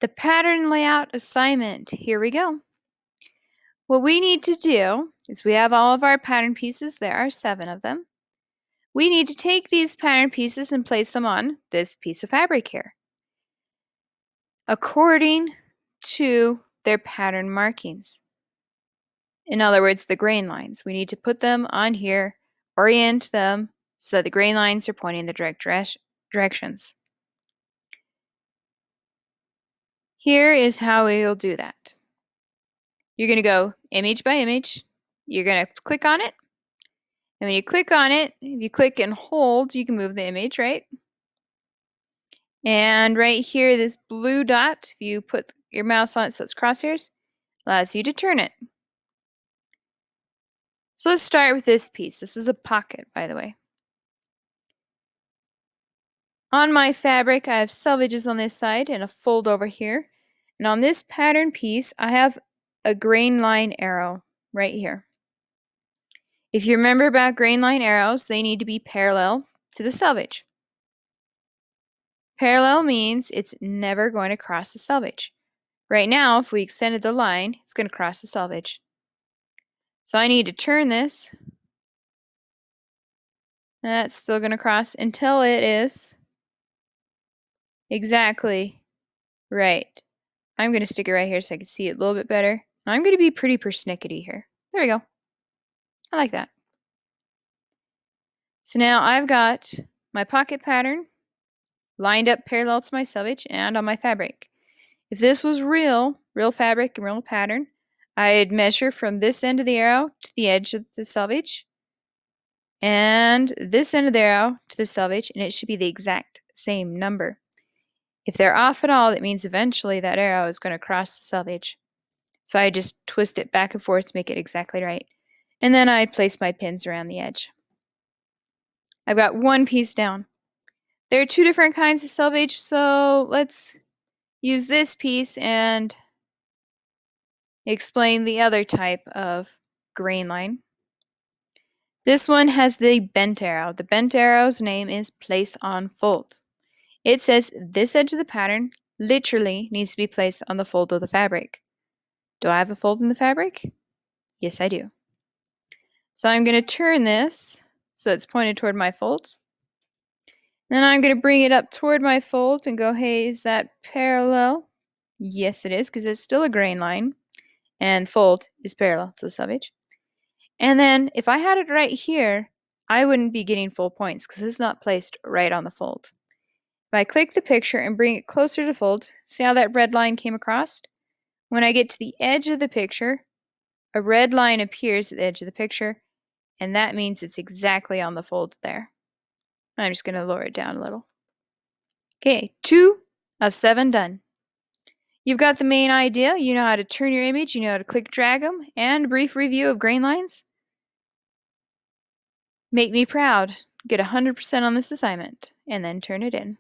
The pattern layout assignment. Here we go. What we need to do is we have all of our pattern pieces. There are 7 of them. We need to take these pattern pieces and place them on this piece of fabric here, according to their pattern markings. In other words, the grain lines. We need to put them on here, orient them so that the grain lines are pointing in the direct directions. Here is how we will do that. You're going to go image by image. You're going to click on it. And when you click on it, if you click and hold, you can move the image, right? And right here, this blue dot, if you put your mouse on it so it's crosshairs, allows you to turn it. So let's start with this piece. This is a pocket, by the way. On my fabric, I have selvages on this side and a fold over here. And on this pattern piece, I have a grain line arrow right here. If you remember about grain line arrows, they need to be parallel to the selvage. Parallel means it's never going to cross the selvage. Right now, if we extended the line, it's going to cross the selvage. So I need to turn this. That's still going to cross until it is exactly right. I'm going to stick it right here so I can see it a little bit better. I'm going to be pretty persnickety here. There we go. I like that. So now I've got my pocket pattern lined up parallel to my selvage and on my fabric. If this was real fabric and real pattern, I'd measure from this end of the arrow to the edge of the selvage and this end of the arrow to the selvage, and it should be the exact same number. If they're off at all, that means eventually that arrow is going to cross the selvage. So I just twist it back and forth to make it exactly right. And then I'd place my pins around the edge. I've got one piece down. There are 2 different kinds of selvage, so let's use this piece and explain the other type of grain line. This one has the bent arrow. The bent arrow's name is place on fold. It says this edge of the pattern literally needs to be placed on the fold of the fabric. Do I have a fold in the fabric? Yes, I do. So I'm going to turn this so it's pointed toward my fold. Then I'm going to bring it up toward my fold and go, hey, is that parallel? Yes, it is, because it's still a grain line. And fold is parallel to the selvage. And then if I had it right here, I wouldn't be getting full points because it's not placed right on the fold. If I click the picture and bring it closer to fold, see how that red line came across? When I get to the edge of the picture, a red line appears at the edge of the picture, and that means it's exactly on the fold there. I'm just going to lower it down a little. Okay, 2 of 7 done. You've got the main idea. You know how to turn your image, you know how to click drag them, and a brief review of grain lines. Make me proud. Get 100% on this assignment, and then turn it in.